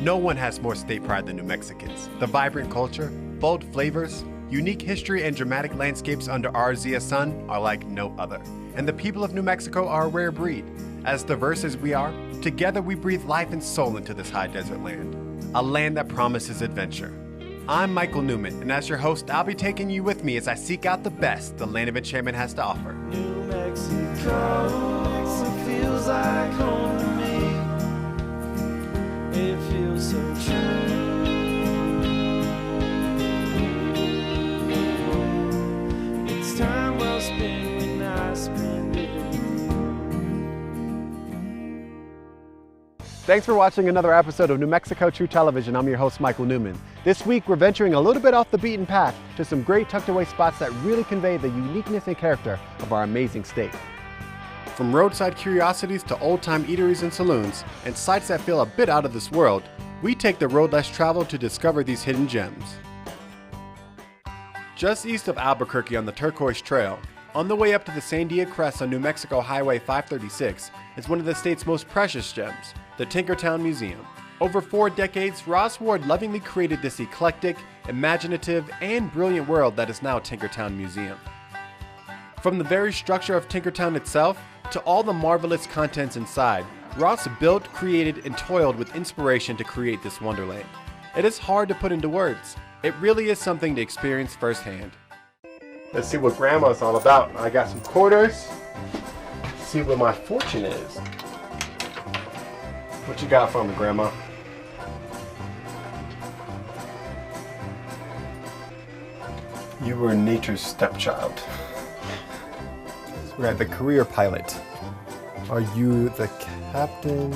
No one has more state pride than New Mexicans. The vibrant culture, bold flavors, unique history, and dramatic landscapes under our Zia sun are like no other. And the people of New Mexico are a rare breed. As diverse as we are, together we breathe life and soul into this high desert land. A land that promises adventure. I'm Michael Newman, and as your host, I'll be taking you with me as I seek out the best the land of enchantment has to offer. New Mexico, it feels like home to me. It feels so true. It's time well spent when I spend it with you. Thanks for watching another episode of New Mexico True Television. I'm your host, Michael Newman. This week, we're venturing a little bit off the beaten path to some great tucked away spots that really convey the uniqueness and character of our amazing state. From roadside curiosities to old-time eateries and saloons, and sites that feel a bit out of this world, we take the road less traveled to discover these hidden gems. Just east of Albuquerque on the Turquoise Trail, on the way up to the Sandia Crest on New Mexico Highway 536, is one of the state's most precious gems, the Tinkertown Museum. Over 4 decades, Ross Ward lovingly created this eclectic, imaginative, and brilliant world that is now Tinkertown Museum. From the very structure of Tinkertown itself, to all the marvelous contents inside, Ross built, created, and toiled with inspiration to create this wonderland. It is hard to put into words. It really is something to experience firsthand. Let's see what Grandma's all about. I got some quarters. Let's see what my fortune is. What you got for me, Grandma? You were nature's stepchild. We're at the career pilot. Are you the captain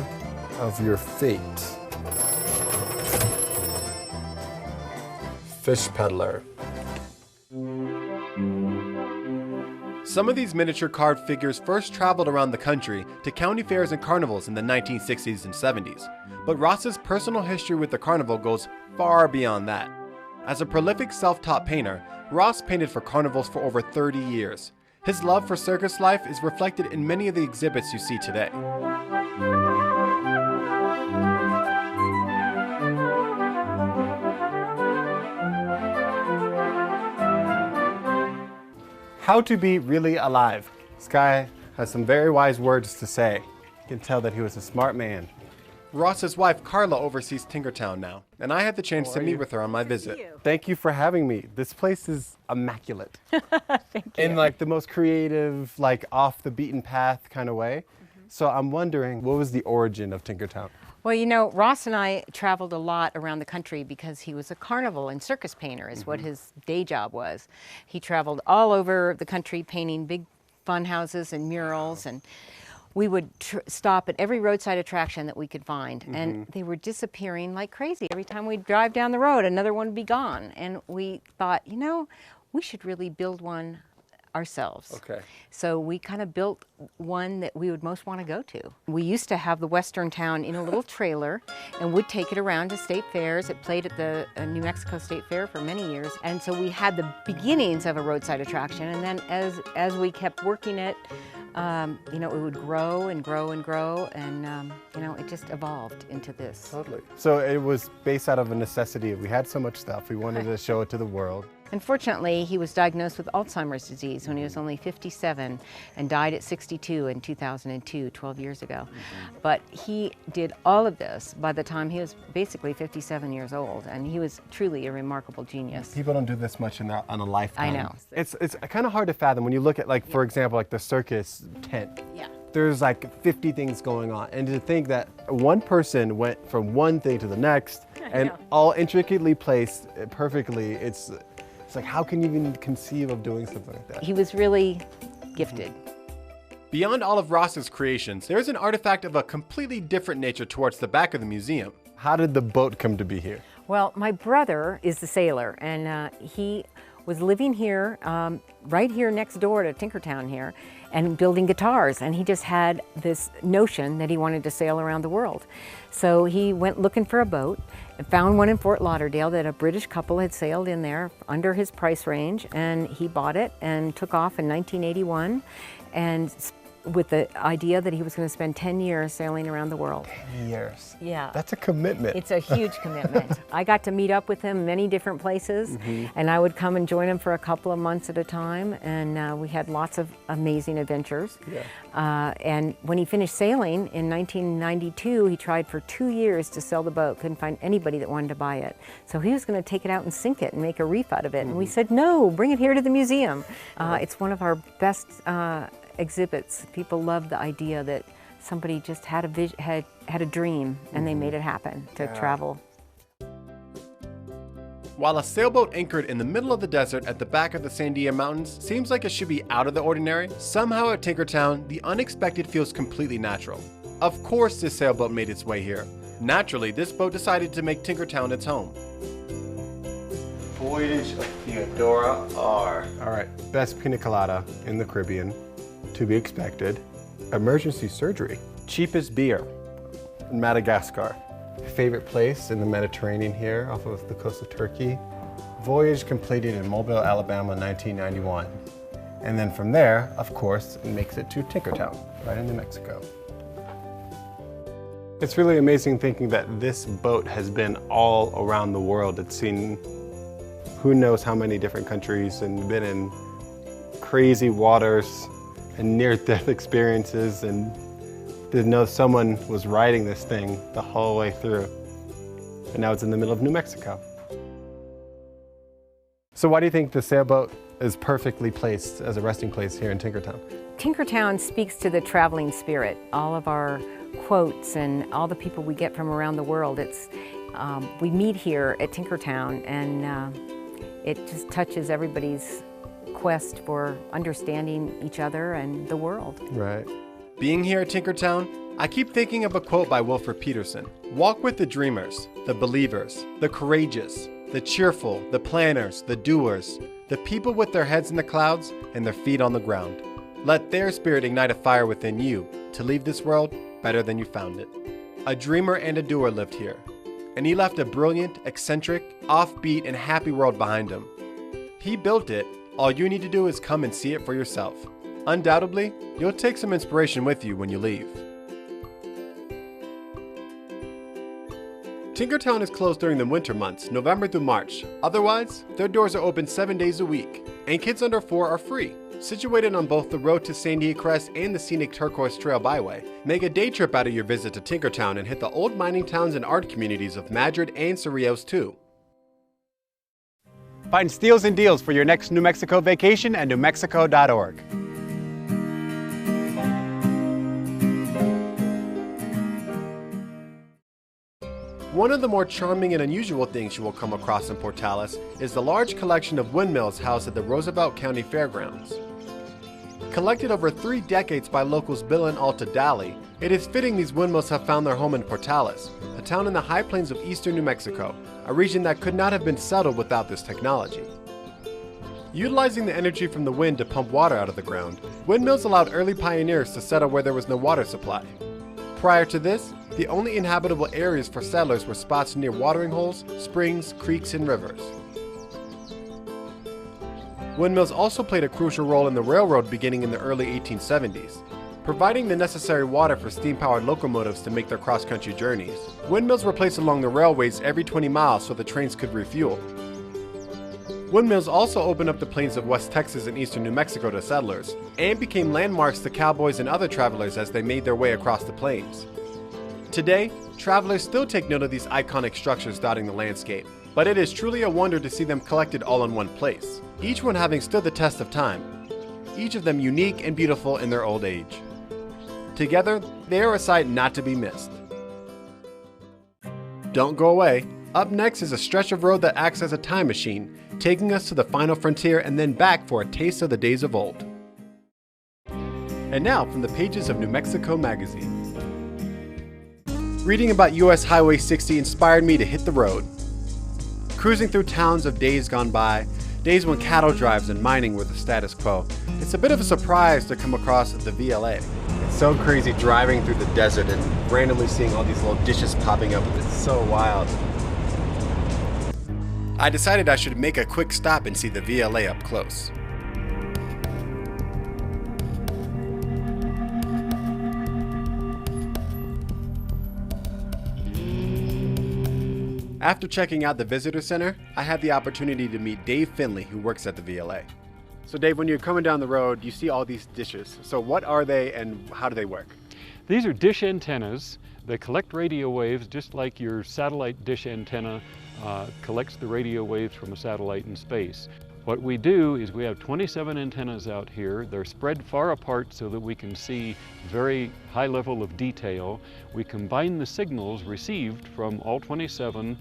of your fate? Fish peddler. Some of these miniature carved figures first traveled around the country to county fairs and carnivals in the 1960s and 70s. But Ross's personal history with the carnival goes far beyond that. As a prolific self-taught painter, Ross painted for carnivals for over 30 years. His love for circus life is reflected in many of the exhibits you see today. How to be really alive. This guy has some very wise words to say. You can tell that he was a smart man. Ross's wife, Carla, oversees Tinkertown now, and I had the chance to meet with her on my visit. Thank you for having me. This place is immaculate. Thank you. In like the most creative, like off the beaten path kind of way. So I'm wondering, what was the origin of Tinkertown? Well, you know, Ross and I traveled a lot around the country because he was a carnival and circus painter is what his day job was. He traveled all over the country painting big fun houses and murals, and we would stop at every roadside attraction that we could find, and they were disappearing like crazy. Every time we'd drive down the road, another one would be gone, and we thought, you know, we should really build one ourselves. Okay. So we kind of built one that we would most want to go to. We used to have the Western town in a little trailer and would take it around to state fairs. It played at the New Mexico State Fair for many years. And so we had the beginnings of a roadside attraction. And then as we kept working it, you know, it would grow and grow and grow. And, you know, it just evolved into this. Totally. So it was based out of a necessity. We had so much stuff. We wanted to show it to the world. Unfortunately, he was diagnosed with Alzheimer's disease when he was only 57 and died at 62 in 2002, 12 years ago. But he did all of this by the time he was basically 57 years old, and he was truly a remarkable genius. People don't do this much on a lifetime. I know. It's kind of hard to fathom when you look at, like, for example, like the circus tent. Yeah. There's like 50 things going on, and to think that one person went from one thing to the next and all intricately placed perfectly, it's like, how can you even conceive of doing something like that? He was really gifted. Beyond all of Ross's creations, there's an artifact of a completely different nature towards the back of the museum. How did the boat come to be here? Well, my brother is the sailor, and he was living here, right here next door to Tinkertown here, and building guitars, and he just had this notion that he wanted to sail around the world. So he went looking for a boat and found one in Fort Lauderdale that a British couple had sailed in there under his price range, and he bought it and took off in 1981 and with the idea that he was going to spend 10 years sailing around the world. 10 years. Yeah. That's a commitment. It's a huge commitment. I got to meet up with him many different places, and I would come and join him for a couple of months at a time, and we had lots of amazing adventures. Yeah. And when he finished sailing in 1992, he tried for 2 years to sell the boat, couldn't find anybody that wanted to buy it. So he was going to take it out and sink it and make a reef out of it, and we said, no, bring it here to the museum. It's one of our best exhibits. People love the idea that somebody just had a dream and they made it happen to travel. While a sailboat anchored in the middle of the desert at the back of the Sandia Mountains seems like it should be out of the ordinary, somehow at Tinkertown, the unexpected feels completely natural. Of course this sailboat made its way here. Naturally, this boat decided to make Tinkertown its home. Voyage of Theodora R. All right, best pina colada in the Caribbean, to be expected. Emergency surgery. Cheapest beer in Madagascar. Favorite place in the Mediterranean here off of the coast of Turkey. Voyage completed in Mobile, Alabama, 1991. And then from there, of course, it makes it to Tinkertown, right in New Mexico. It's really amazing thinking that this boat has been all around the world. It's seen who knows how many different countries and been in crazy waters and near-death experiences, and to know someone was riding this thing the whole way through. And now it's in the middle of New Mexico. So why do you think the sailboat is perfectly placed as a resting place here in Tinkertown? Tinkertown speaks to the traveling spirit. All of our quotes and all the people we get from around the world, we meet here at Tinkertown, and it just touches everybody's quest for understanding each other and the world. Right. Being here at Tinkertown, I keep thinking of a quote by Wilford Peterson. Walk with the dreamers, the believers, the courageous, the cheerful, the planners, the doers, the people with their heads in the clouds and their feet on the ground. Let their spirit ignite a fire within you to leave this world better than you found it. A dreamer and a doer lived here, and he left a brilliant, eccentric, offbeat, and happy world behind him. He built it. All you need to do is come and see it for yourself. Undoubtedly, you'll take some inspiration with you when you leave. Tinkertown is closed during the winter months, November through March. Otherwise, their doors are open 7 days a week, and kids under 4 are free. Situated on both the road to Sandia Crest and the scenic Turquoise Trail Byway, make a day trip out of your visit to Tinkertown and hit the old mining towns and art communities of Madrid and Cerrillos too. Find steals and deals for your next New Mexico vacation at newmexico.org. One of the more charming and unusual things you will come across in Portales is the large collection of windmills housed at the Roosevelt County Fairgrounds. Collected over 3 decades by locals Bill and Alta Daly, it is fitting these windmills have found their home in Portales, a town in the high plains of eastern New Mexico, a region that could not have been settled without this technology. Utilizing the energy from the wind to pump water out of the ground, windmills allowed early pioneers to settle where there was no water supply. Prior to this, the only inhabitable areas for settlers were spots near watering holes, springs, creeks, and rivers. Windmills also played a crucial role in the railroad beginning in the early 1870s, providing the necessary water for steam-powered locomotives to make their cross-country journeys. Windmills were placed along the railways every 20 miles so the trains could refuel. Windmills also opened up the plains of West Texas and eastern New Mexico to settlers, and became landmarks to cowboys and other travelers as they made their way across the plains. Today, travelers still take note of these iconic structures dotting the landscape, but it is truly a wonder to see them collected all in one place, each one having stood the test of time, each of them unique and beautiful in their old age. Together, they are a sight not to be missed. Don't go away. Up next is a stretch of road that acts as a time machine, taking us to the final frontier and then back for a taste of the days of old. And now from the pages of New Mexico Magazine. Reading about US Highway 60 inspired me to hit the road. Cruising through towns of days gone by, days when cattle drives and mining were the status quo, it's a bit of a surprise to come across the VLA. It's so crazy driving through the desert and randomly seeing all these little dishes popping up. It's so wild. I decided I should make a quick stop and see the VLA up close. After checking out the visitor center, I had the opportunity to meet Dave Finley, who works at the VLA. So Dave, when you're coming down the road, you see all these dishes. So what are they and how do they work? These are dish antennas. They collect radio waves just like your satellite dish antenna collects the radio waves from a satellite in space. What we do is we have 27 antennas out here. They're spread far apart so that we can see very high level of detail. We combine the signals received from all 27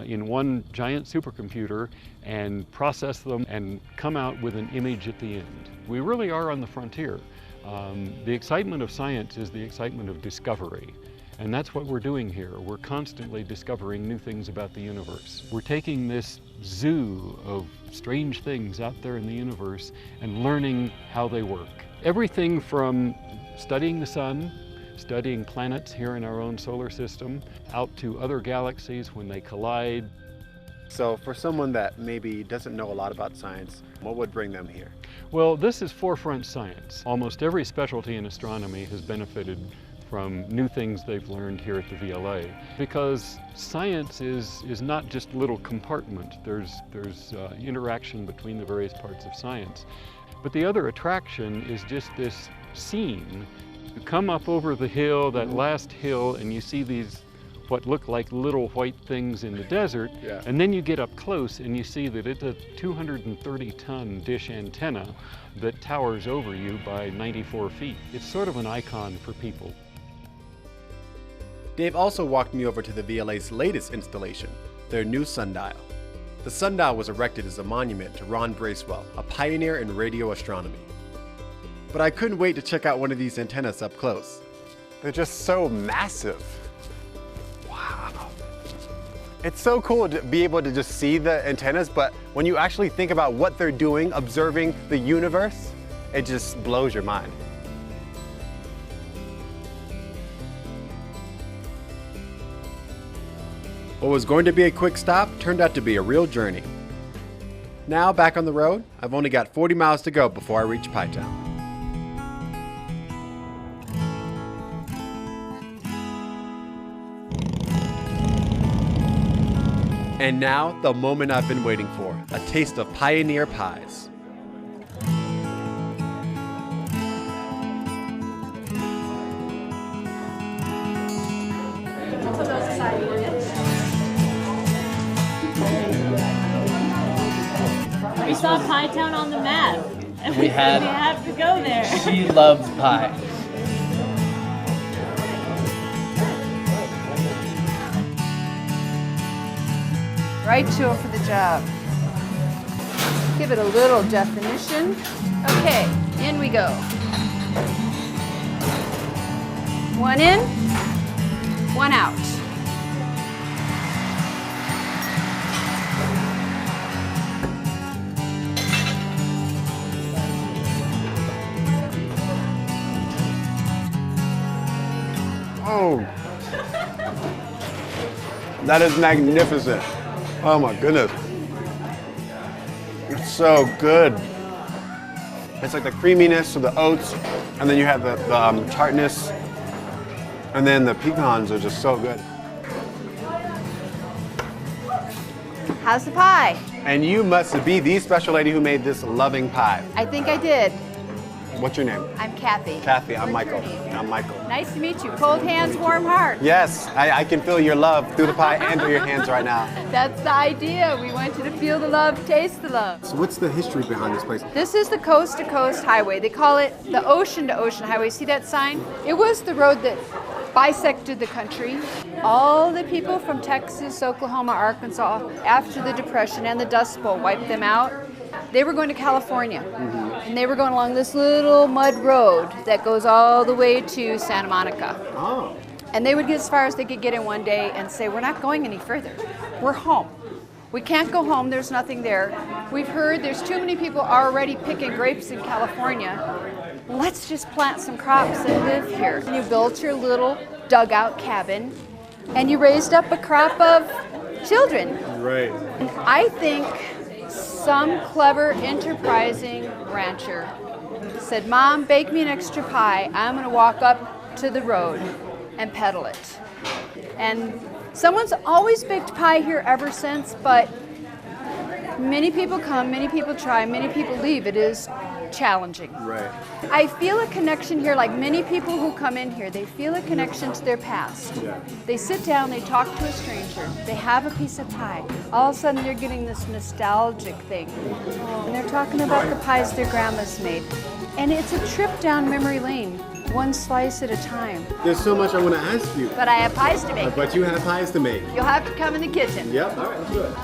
in one giant supercomputer and process them and come out with an image at the end. We really are on the frontier. The excitement of science is the excitement of discovery. And that's what we're doing here. We're constantly discovering new things about the universe. We're taking this zoo of strange things out there in the universe and learning how they work. Everything from studying the sun, studying planets here in our own solar system, out to other galaxies when they collide. So for someone that maybe doesn't know a lot about science, what would bring them here? Well, this is forefront science. Almost every specialty in astronomy has benefited from new things they've learned here at the VLA. Because science is not just a little compartment. There's interaction between the various parts of science. But the other attraction is just this scene. You come up over the hill, that last hill, and you see these what look like little white things in the desert, and then you get up close and you see that it's a 230-ton dish antenna that towers over you by 94 feet. It's sort of an icon for people. Dave also walked me over to the VLA's latest installation, their new Sundial. The Sundial was erected as a monument to Ron Bracewell, a pioneer in radio astronomy. But I couldn't wait to check out one of these antennas up close. They're just so massive. Wow. It's so cool to be able to just see the antennas, but when you actually think about what they're doing, observing the universe, it just blows your mind. What was going to be a quick stop turned out to be a real journey. Now back on the road, I've only got 40 miles to go before I reach Pi Town. And now, the moment I've been waiting for, a taste of Pioneer pies. We saw Pi Town on the map, and We had- we have to go there. She loves pie. Right tool for the job. Give it a little definition. Okay, in we go. One in, one out. Oh, that is magnificent. Oh my goodness. It's so good. It's like the creaminess of the oats, and then you have the tartness, and then the pecans are just so good. How's the pie? And you must be the special lady who made this loving pie. I think I did. What's your name? I'm Kathy. Kathy, I'm What's your Michael. name? I'm Michael. Nice to meet you. Cold hands, warm heart. Yes, I can feel your love through the pie and through your hands right now. That's the idea. We want you to feel the love, taste the love. So what's the history behind this place? This is the coast to coast highway. They call it the ocean to ocean highway. See that sign? It was the road that bisected the country. All the people from Texas, Oklahoma, Arkansas, after the Depression and the Dust Bowl wiped them out, they were going to California. And they were going along this little mud road that goes all the way to Santa Monica. Oh. And they would get as far as they could get in one day and say, we're not going any further. We're home. We can't go home. There's nothing there. We've heard there's too many people already picking grapes in California. Let's just plant some crops and live here. And you built your little dugout cabin and you raised up a crop of children. Right. And I think some clever, enterprising rancher said, Mom, bake me an extra pie. I'm going to walk up to the road and peddle it. And Someone's always baked pie here ever since, but many people come, many people try, many people leave. It is challenging. Right. I feel a connection here, like many people who come in here, they feel a connection to their past. Yeah. They sit down, they talk to a stranger, they have a piece of pie. All of a sudden they're getting this nostalgic thing. And they're talking about the pies their grandmas made. And it's a trip down memory lane, one slice at a time. There's so much I want to ask you. But I have pies to make. But you have pies to make. You'll have to come in the kitchen. Yep. All right, let's do it.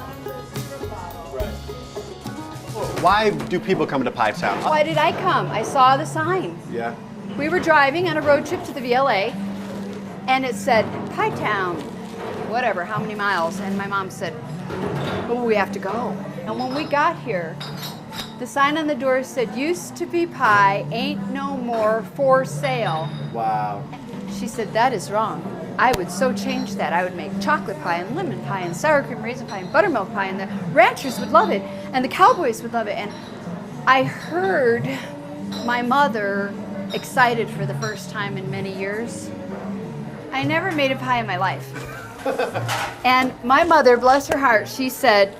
Why do people come to Pie Town? Why did I come? I saw the sign. Yeah. We were driving on a road trip to the VLA, and it said, Pie Town, whatever, how many miles? And my mom said, oh, we have to go. And when we got here, the sign on the door said, used to be pie, ain't no more, for sale. Wow. She said, that is wrong. I would so change that. I would make chocolate pie and lemon pie and sour cream raisin pie and buttermilk pie, and the ranchers would love it, and the cowboys would love it. And I heard my mother excited for the first time in many years. I never made a pie in my life. And my mother, bless her heart, she said,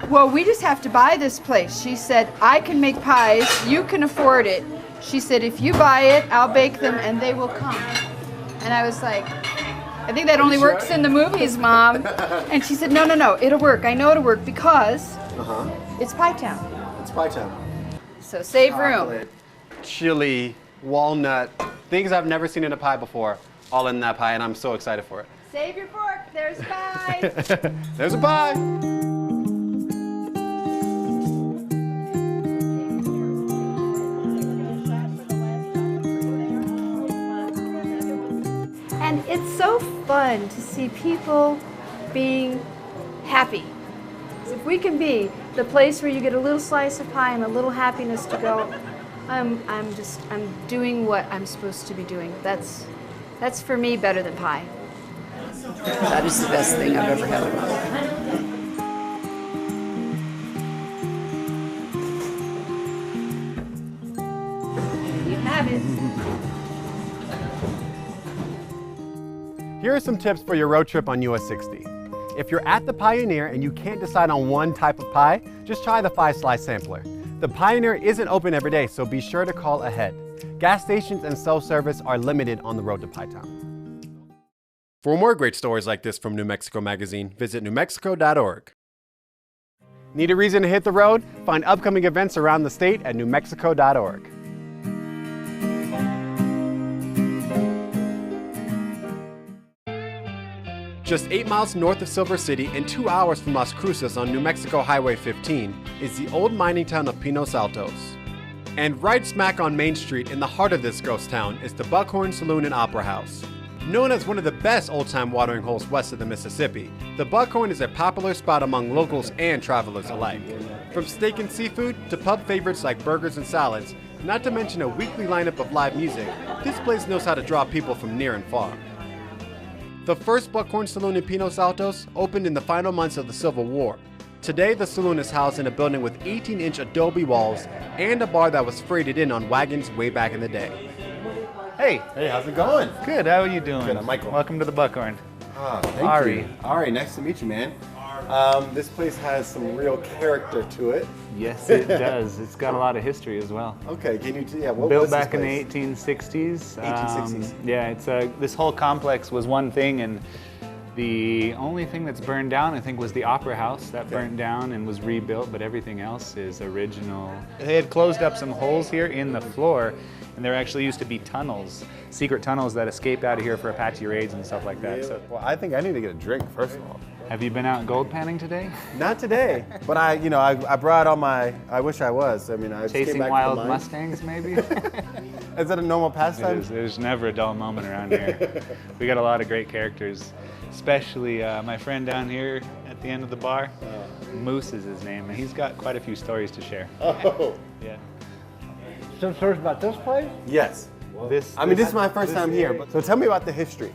well, we just have to buy this place. She said, I can make pies, you can afford it. She said, if you buy it, I'll bake them and they will come. And I was like, I think that only works in the movies, Mom. And she said, no, it'll work. I know it'll work because it's Pie Town. It's Pie Town. So save room. Chocolate, chili, walnut, things I've never seen in a pie before, all in that pie, and I'm so excited for it. Save your fork, there's pie. There's a pie! And it's so fun to see people being happy. If we can be the place where you get a little slice of pie and a little happiness to go, I'm doing what I'm supposed to be doing. That's for me better than pie. That is the best thing I've ever had in my life. You have it. Here are some tips for your road trip on US 60. If you're at the Pioneer and you can't decide on one type of pie, just try the 5-slice sampler. The Pioneer isn't open every day, so be sure to call ahead. Gas stations and self-service are limited on the road to Pie Town. For more great stories like this from New Mexico Magazine, visit newmexico.org. Need a reason to hit the road? Find upcoming events around the state at newmexico.org. Just 8 miles north of Silver City and 2 hours from Las Cruces on New Mexico Highway 15 is the old mining town of Pinos, Altos. And right smack on Main Street in the heart of this ghost town is the Buckhorn Saloon and Opera House. Known as one of the best old-time watering holes west of the Mississippi, the Buckhorn is a popular spot among locals and travelers alike. From steak and seafood to pub favorites like burgers and salads, not to mention a weekly lineup of live music, this place knows how to draw people from near and far. The first Buckhorn Saloon in Pinos Altos opened in the final months of the Civil War. Today, the saloon is housed in a building with 18-inch adobe walls and a bar that was freighted in on wagons way back in the day. Hey. Hey, how's it going? Good, how are you doing? Good, I'm Michael. Welcome to the Buckhorn. Ah, thank Ari. you. Ari, nice to meet you, man. This place has some real character to it. Yes, it does. It's got a lot of history as well. Okay, can you what Built was back this in the place? 1860s. 1860s. Yeah, it's this whole complex was one thing, and the only thing that's burned down, I think, was the Opera House. That burnt down and was rebuilt, but everything else is original. They had closed up some holes here in the floor, and there actually used to be tunnels, secret tunnels that escaped out of here for Apache raids and stuff like that. So, well, I think I need to get a drink, first of all. have you been out gold panning today? Not today, but I brought all my, I wish I was. I mean, I just came Chasing back wild from the mine. Mustangs, maybe? Is that a normal pastime? It is. There's never a dull moment around here. We got a lot of great characters, especially my friend down here at the end of the bar. Moose is his name, and he's got quite a few stories to share. Oh. Yeah. Some stories about this place? Yes. This is my first time here, so tell me about the history.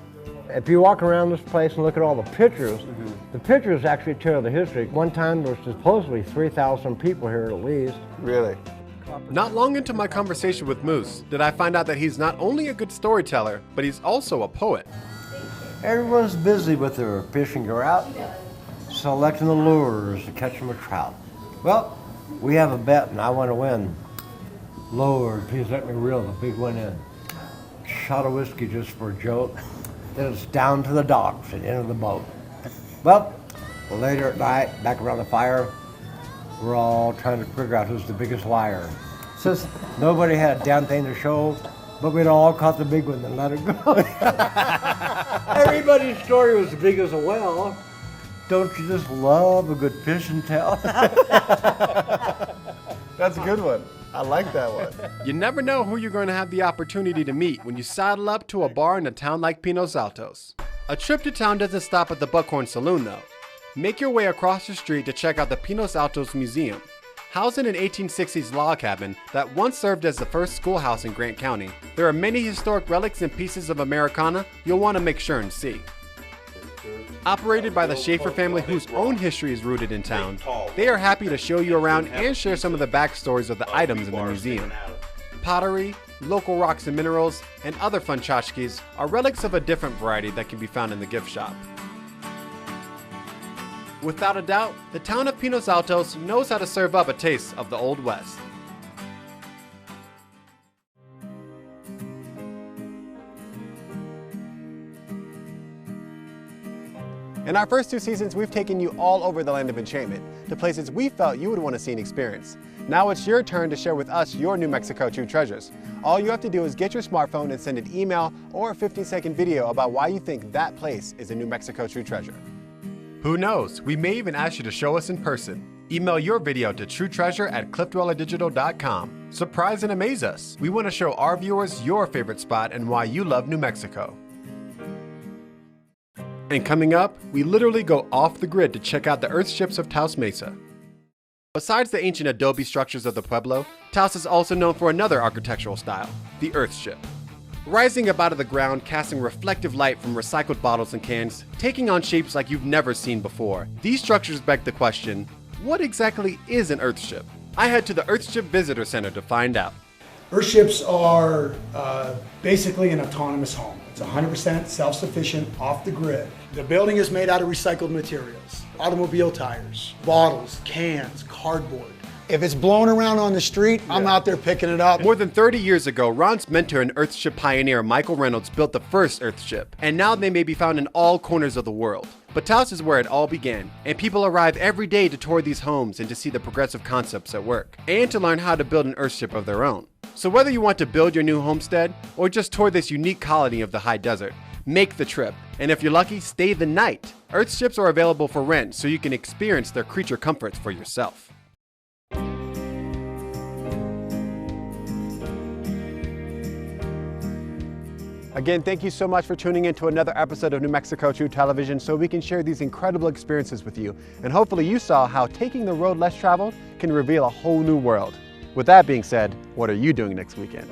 If you walk around this place and look at all the pictures, the pictures actually tell the history. One time there was supposedly 3,000 people here at least. Really? Not long into my conversation with Moose did I find out that he's not only a good storyteller, but he's also a poet. Everyone's busy with their fishing gear out, selecting the lures to catch them a trout. Well, we have a bet and I want to win. Lord, please let me reel the big one in. Shot of whiskey just for a joke. Then it's down to the docks and into the boat. Well, later at night, back around the fire, we're all trying to figure out who's the biggest liar. Since nobody had a damn thing to show, but we'd all caught the big one and let it go. Everybody's story was as big as a well. Don't you just love a good fish and tell? That's a good one. I like that one. You never know who you're going to have the opportunity to meet when you saddle up to a bar in a town like Pinos, Altos. A trip to town doesn't stop at the Buckhorn Saloon though. Make your way across the street to check out the Pinos Altos Museum. Housed in an 1860s log cabin that once served as the first schoolhouse in Grant County, there are many historic relics and pieces of Americana you'll want to make sure and see. Operated by the Schaefer family, whose own history is rooted in town, they are happy to show you around and share some of the backstories of the items in the museum. Pottery, local rocks and minerals, and other fun tchotchkes are relics of a different variety that can be found in the gift shop. Without a doubt, the town of Pinos Altos knows how to serve up a taste of the Old West. In our first 2 seasons, we've taken you all over the land of enchantment, to places we felt you would want to see and experience. Now it's your turn to share with us your New Mexico true treasures. All you have to do is get your smartphone and send an email or a 15-second video about why you think that place is a New Mexico true treasure. Who knows, we may even ask you to show us in person. Email your video to truetreasure@cliffdwellerdigital.com. Surprise and amaze us. We want to show our viewers your favorite spot and why you love New Mexico. And coming up, we literally go off the grid to check out the Earthships of Taos Mesa. Besides the ancient adobe structures of the Pueblo, Taos is also known for another architectural style, the Earthship. Rising up out of the ground, casting reflective light from recycled bottles and cans, taking on shapes like you've never seen before, these structures beg the question, what exactly is an Earthship? I head to the Earthship Visitor Center to find out. Earthships are basically an autonomous home. It's 100% self-sufficient, off the grid. The building is made out of recycled materials, automobile tires, bottles, cans, cardboard. If it's blown around on the street, I'm out there picking it up. More than 30 years ago, Ron's mentor and Earthship pioneer Michael Reynolds built the first Earthship, and now they may be found in all corners of the world. But Taos is where it all began, and people arrive every day to tour these homes and to see the progressive concepts at work, and to learn how to build an Earthship of their own. So whether you want to build your new homestead, or just tour this unique colony of the high desert, make the trip, and if you're lucky, stay the night. Earthships are available for rent, so you can experience their creature comforts for yourself. Again, thank you so much for tuning in to another episode of New Mexico True Television so we can share these incredible experiences with you. And hopefully you saw how taking the road less traveled can reveal a whole new world. With that being said, what are you doing next weekend?